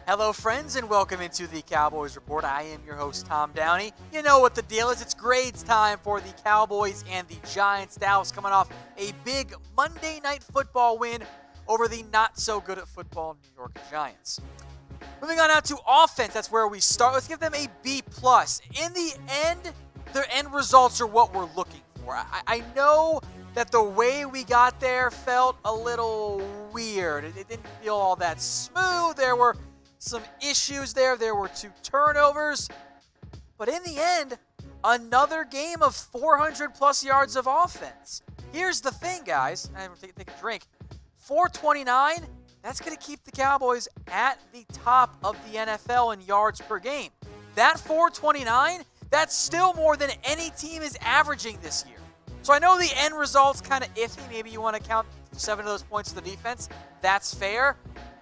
Hello, friends, and welcome into the Cowboys Report. I am your host, Tom Downey. You know what the deal is. It's grades time for the Cowboys and the Giants. Dallas coming off a big Monday Night Football win over the not-so-good-at-football New York Giants. Moving on now to offense, that's where we start. Let's give them a B+. In the end, their end results are what we're looking for. I know that the way we got there felt a little weird. It didn't feel all that smooth. There were some issues there. There were 2 turnovers. But in the end, another game of 400-plus yards of offense. Here's the thing, guys. I'm going to take a drink. 429, that's going to keep the Cowboys at the top of the NFL in yards per game. That 429, that's still more than any team is averaging this year. So I know the end result's kind of iffy. Maybe you want to count 7 of those points to the defense. That's fair.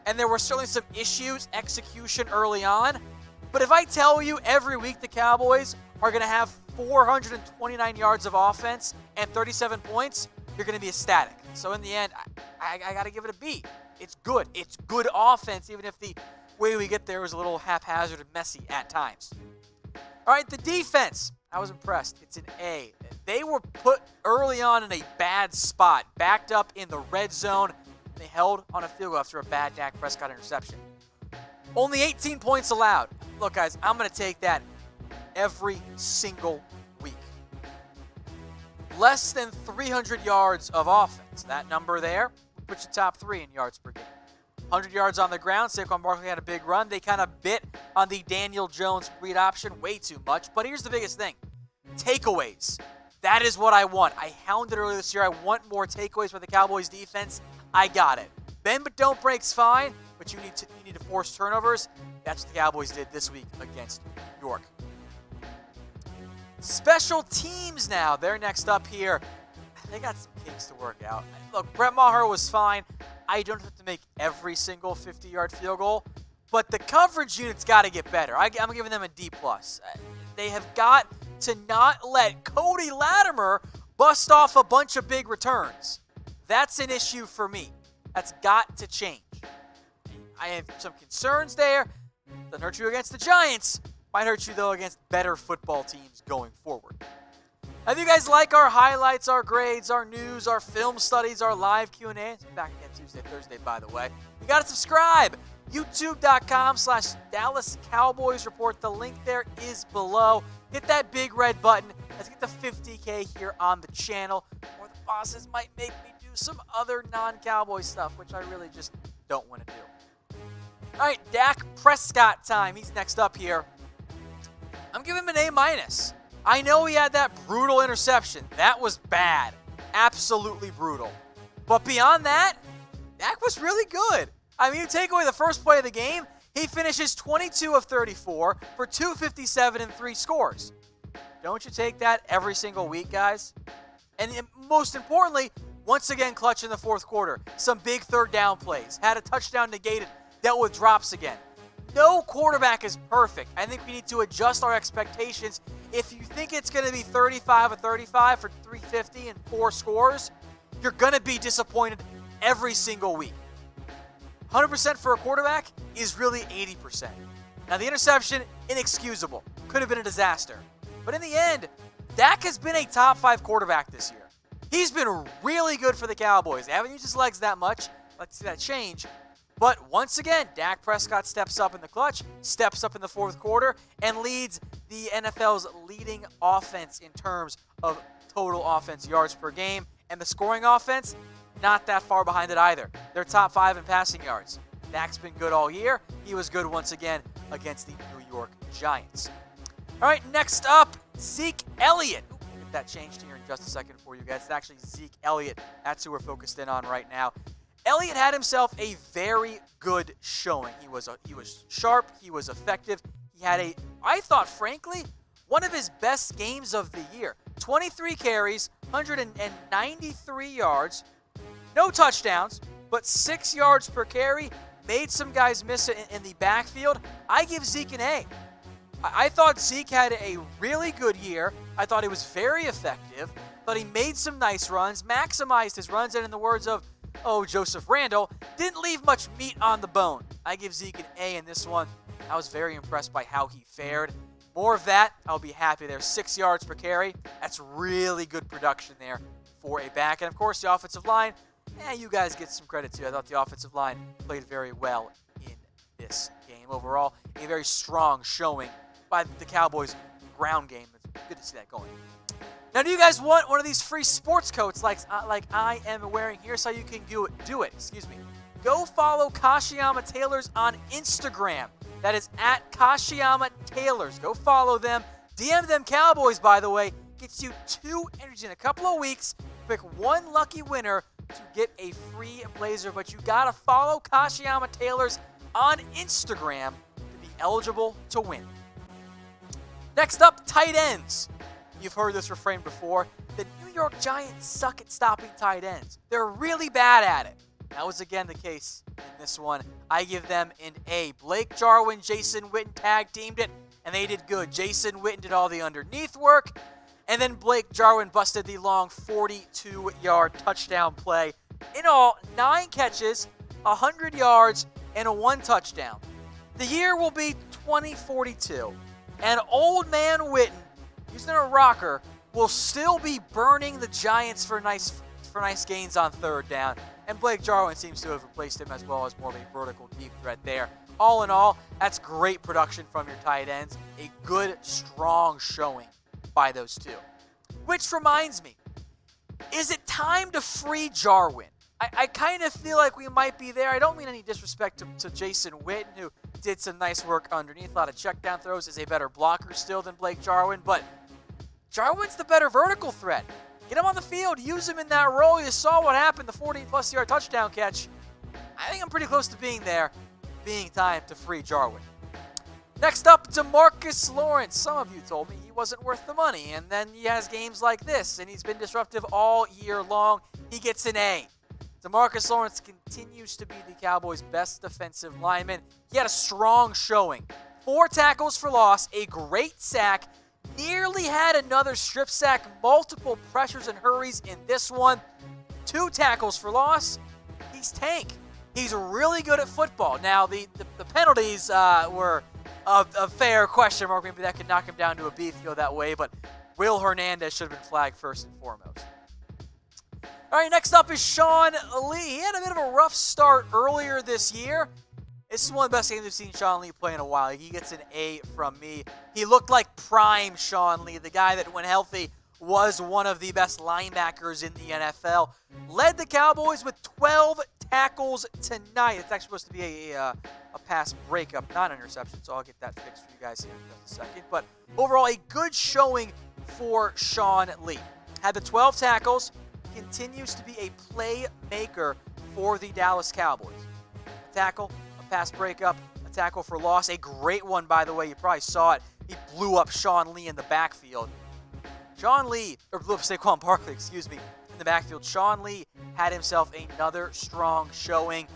And there were certainly some issues, execution early on. But if I tell you every week the Cowboys are going to have 429 yards of offense and 37 points, you're going to be ecstatic. So in the end, I got to give it a B. It's good. It's good offense, even if the way we get there was a little haphazard and messy at times. All right, the defense. I was impressed. It's an A. They were put early on in a bad spot, backed up in the red zone. They held on a field goal after a bad Dak Prescott interception. Only 18 points allowed. Look, guys, I'm going to take that every single week. Less than 300 yards of offense. That number there puts you top 3 in yards per game. 100 yards on the ground. Saquon Barkley had a big run. They kind of bit on the Daniel Jones read option way too much. But here's the biggest thing. Takeaways. That is what I want. I hounded earlier this year. I want more takeaways for the Cowboys defense. I got it. Bend but don't break's fine, but you need to force turnovers. That's what the Cowboys did this week against New York. Special teams now. They're next up here. They got some kinks to work out. Look, Brett Maher was fine. I don't have to make every single 50-yard field goal, but the coverage unit's got to get better. I'm giving them a D+. They have got to not let Cody Latimer bust off a bunch of big returns. That's an issue for me. That's got to change. I have some concerns there. Doesn't hurt you against the Giants. Might hurt you, though, against better football teams going forward. Now, if you guys like our highlights, our grades, our news, our film studies, our live Q&A, it's back again Tuesday, Thursday, by the way, you got to subscribe. YouTube.com/Dallas Cowboys Report. The link there is below. Hit that big red button. Let's get the 50K here on the channel, or the bosses might make me do some other non-Cowboy stuff, which I really just don't want to do. All right, Dak Prescott time. He's next up here. I'm giving him an A-. I know he had that brutal interception. That was bad. Absolutely brutal. But beyond that, Dak was really good. I mean, you take away the first play of the game, he finishes 22 of 34 for 257 and 3 scores. Don't you take that every single week, guys? And most importantly, once again, clutch in the fourth quarter. Some big third down plays. Had a touchdown negated. Dealt with drops again. No quarterback is perfect. I think we need to adjust our expectations. If you think it's going to be 35 of 35 for 350 and 4 scores, you're going to be disappointed every single week. 100% for a quarterback is really 80%. Now, the interception, inexcusable. Could have been a disaster. But in the end, Dak has been a top 5 quarterback this year. He's been really good for the Cowboys. They haven't used his legs that much. Let's see that change. But once again, Dak Prescott steps up in the clutch, steps up in the fourth quarter, and leads the NFL's leading offense in terms of total offense yards per game. And the scoring offense, not that far behind it either. They're top 5 in passing yards. Dak's been good all year. He was good once again against the New York Giants. All right, next up, Zeke Elliott. We'll get that changed here in just a second for you guys. It's actually Zeke Elliott. That's who we're focused in on right now. Elliott had himself a very good showing. He was sharp. He was effective. He had I thought, frankly, one of his best games of the year. 23 carries, 193 yards, no touchdowns, but 6 yards per carry. Made some guys miss it in the backfield. I give Zeke an A. I thought Zeke had a really good year. I thought he was very effective. Thought he made some nice runs, maximized his runs, and in the words of Joseph Randle, didn't leave much meat on the bone. I give Zeke an A in this one. I was very impressed by how he fared. More of that, I'll be happy there. 6 yards per carry. That's really good production there for a back. And, of course, the offensive line, you guys get some credit, too. I thought the offensive line played very well in this game. Overall, a very strong showing by the Cowboys' ground game. It's good to see that going. Now, do you guys want one of these free sports coats like I am wearing? Here's how you can do it. Go follow Kashiyama Tailors on Instagram. That is at Kashiyama Tailors. Go follow them. DM them Cowboys, by the way. Gets you 2 entries in a couple of weeks. Pick one lucky winner to get a free blazer. But you got to follow Kashiyama Tailors on Instagram to be eligible to win. Next up, tight ends. You've heard this refrain before. The New York Giants suck at stopping tight ends. They're really bad at it. That was again the case in this one. I give them an A. Blake Jarwin, Jason Witten tag teamed it, and they did good. Jason Witten did all the underneath work, and then Blake Jarwin busted the long 42-yard touchdown play. In all, 9 catches, 100 yards, and 1 touchdown. The year will be 2042, and old man Witten, using a rocker, will still be burning the Giants for nice gains on 3rd down. And Blake Jarwin seems to have replaced him as well as more of a vertical deep threat there. All in all, that's great production from your tight ends. A good, strong showing by those two. Which reminds me, is it time to free Jarwin? I kind of feel like we might be there. I don't mean any disrespect to Jason Witten, who did some nice work underneath. A lot of check down throws, is a better blocker still than Blake Jarwin, but Jarwin's the better vertical threat. Get him on the field. Use him in that role. You saw what happened, the 40-plus yard touchdown catch. I think I'm pretty close to being there. Being time to free Jarwin. Next up, DeMarcus Lawrence. Some of you told me he wasn't worth the money, and then he has games like this, and he's been disruptive all year long. He gets an A. DeMarcus Lawrence continues to be the Cowboys' best defensive lineman. He had a strong showing. 4 tackles for loss, a great sack, nearly had another strip sack, multiple pressures and hurries in this one. 2 tackles for loss. He's tank. He's really good at football. Now, the penalties were a fair question mark. Maybe that could knock him down to a B if you go that way, but Will Hernandez should have been flagged first and foremost. All right, next up is Sean Lee. He had a bit of a rough start earlier this year. This is one of the best games we've seen Sean Lee play in a while. He gets an A from me. He looked like prime Sean Lee, the guy that, when healthy, was one of the best linebackers in the NFL. Led the Cowboys with 12 tackles tonight. It's actually supposed to be a pass breakup, not an interception, so I'll get that fixed for you guys here in just a second. But overall, a good showing for Sean Lee. Had the 12 tackles, continues to be a playmaker for the Dallas Cowboys. A tackle, a pass breakup, a tackle for loss. A great one, by the way. You probably saw it. He blew up Sean Lee in the backfield. Saquon Barkley, in the backfield. Sean Lee had himself another strong showing.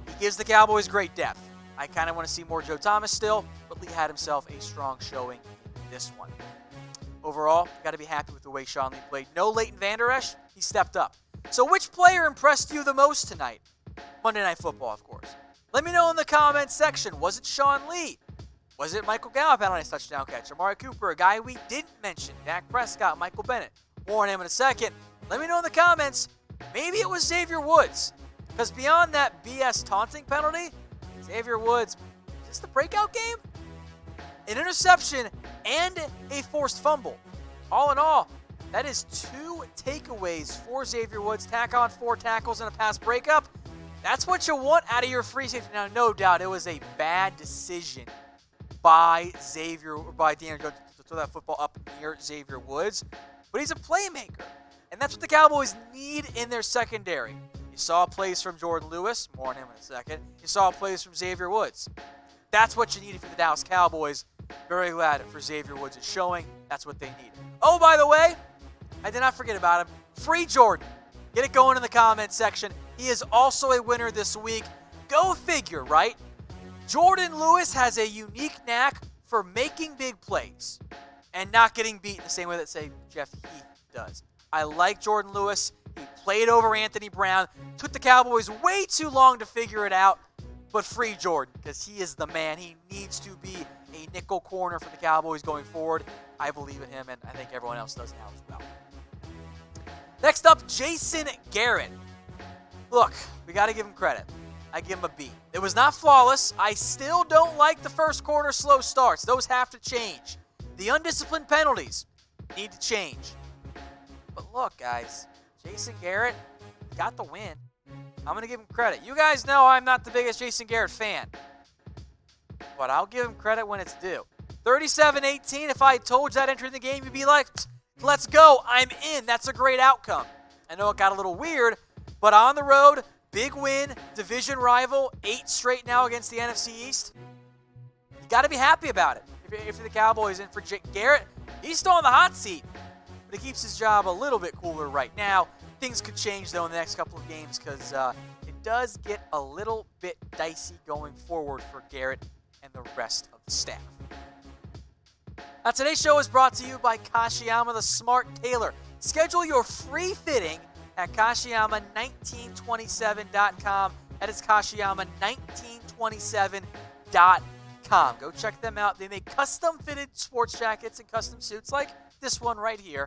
He gives the Cowboys great depth. I kind of want to see more Joe Thomas still, but Lee had himself a strong showing in this one. Overall, got to be happy with the way Sean Lee played. No Leighton Vander Esch, he stepped up. So which player impressed you the most tonight? Monday Night Football, of course. Let me know in the comments section. Was it Sean Lee? Was it Michael Gallup had a nice touchdown catch? Amari Cooper, a guy we didn't mention. Dak Prescott, Michael Bennett. More on him in a second. Let me know in the comments. Maybe it was Xavier Woods. Because beyond that BS taunting penalty, Xavier Woods, is this the breakout game? An interception and a forced fumble. All in all, that is 2 takeaways for Xavier Woods. Tack on 4 tackles and a pass breakup. That's what you want out of your free safety. Now, no doubt it was a bad decision by Daniel Jones to throw that football up near Xavier Woods. But he's a playmaker. And that's what the Cowboys need in their secondary. You saw plays from Jourdan Lewis. More on him in a second. You saw plays from Xavier Woods. That's what you needed for the Dallas Cowboys. Very glad for Xavier Woods' showing. That's what they need. Oh, by the way, I did not forget about him. Free Jourdan. Get it going in the comments section. He is also a winner this week. Go figure, right? Jourdan Lewis has a unique knack for making big plays and not getting beat in the same way that, say, Jeff Heath does. I like Jourdan Lewis. He played over Anthony Brown. Took the Cowboys way too long to figure it out. But free Jourdan, because he is the man. He needs to be a nickel corner for the Cowboys going forward. I believe in him, and I think everyone else does now as well. Next up, Jason Garrett. Look, we got to give him credit. I give him a B. It was not flawless. I still don't like the first quarter slow starts. Those have to change. The undisciplined penalties need to change. But look, guys, Jason Garrett got the win. I'm going to give him credit. You guys know I'm not the biggest Jason Garrett fan, but I'll give him credit when it's due. 37-18, if I told you that entering the game, you'd be like, let's go, I'm in. That's a great outcome. I know it got a little weird, but on the road, big win, division rival, 8 straight now against the NFC East. You got to be happy about it. If you're the Cowboys, and for Garrett, he's still on the hot seat, but he keeps his job a little bit cooler right now. Things could change, though, in the next couple of games because it does get a little bit dicey going forward for Garrett and the rest of the staff. Now, today's show is brought to you by Kashiyama the Smart Tailor. Schedule your free fitting at Kashiyama1927.com. That is Kashiyama1927.com. Go check them out. They make custom-fitted sports jackets and custom suits like this one right here.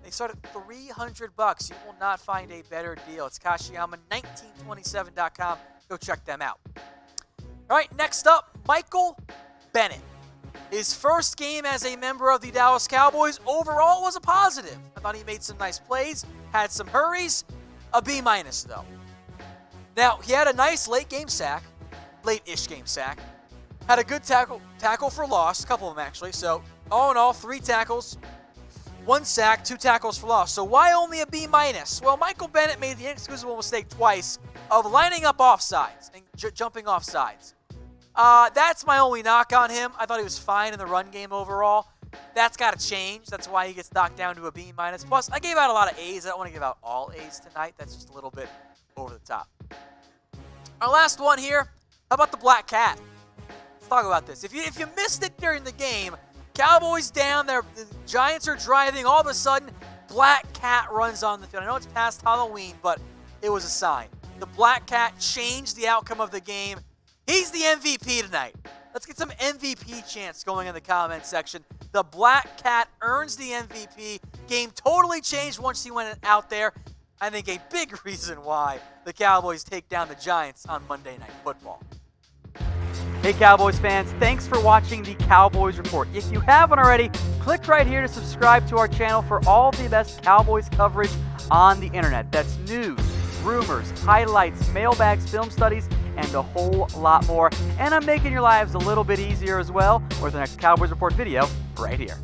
They start at $300. You will not find a better deal. It's Kashiyama1927.com. Go check them out. All right, next up, Michael Bennett. His first game as a member of the Dallas Cowboys overall was a positive. I thought he made some nice plays, had some hurries, a B- though. Now, he had a nice late-ish game sack. Had a good tackle for loss, a couple of them actually. So, all in all, 3 tackles. 1 sack, 2 tackles for loss. So why only a B-? Well, Michael Bennett made the inexcusable mistake twice of lining up offsides and jumping offsides. That's my only knock on him. I thought he was fine in the run game overall. That's got to change. That's why he gets knocked down to a B-. Plus, I gave out a lot of A's. I don't want to give out all A's tonight. That's just a little bit over the top. Our last one here, how about the Black Cat? Let's talk about this. If you missed it during the game, Cowboys down there, the Giants are driving, all of a sudden, Black Cat runs on the field. I know it's past Halloween, but it was a sign. The Black Cat changed the outcome of the game. He's the MVP tonight. Let's get some MVP chants going in the comment section. The Black Cat earns the MVP. Game totally changed once he went out there. I think a big reason why the Cowboys take down the Giants on Monday Night Football. Hey Cowboys fans, thanks for watching the Cowboys Report. If you haven't already, click right here to subscribe to our channel for all the best Cowboys coverage on the internet. That's news, rumors, highlights, mailbags, film studies, and a whole lot more. And I'm making your lives a little bit easier as well with the next Cowboys Report video right here.